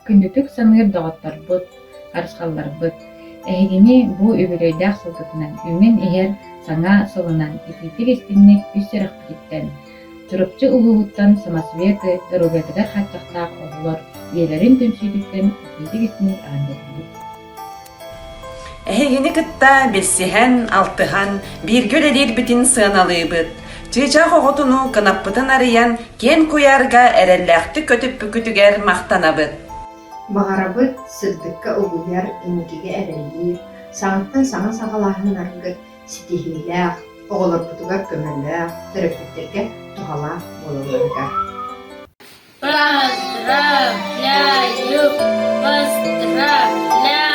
күндүтүк саңыр доҕотторбут, харысхалларбыт. Эһигини бу үбүлөйдээх сылтытынан үҥүн иһэр саҥа сылынан итиитик истинник үс эрахпититтэн чурупчу улуубуттан Самосветы дарубетигар хаччахтаах оҕолор иэлэрин түмсүүтүттэн итиитик истинник аандырбыт. Эһигини кытта бессиһэн, алтыһан, бииргүл элиирбитин сыаналыыбыт. Чыычаах оҕотуну кынаппытын арыйан кен куярга эрэллээхти көтүппүкүтүгэр махтанабыт. Бағарабыт сырдыкка угуяр инникиге эрэллиир, саңыттан саңа саҕалааһыннаргыт ситиһиилээх, оҕолорбутугар көмөлөөх, төрөппүттерге тухалаах бололоргар. Поздравляю, поздравляю.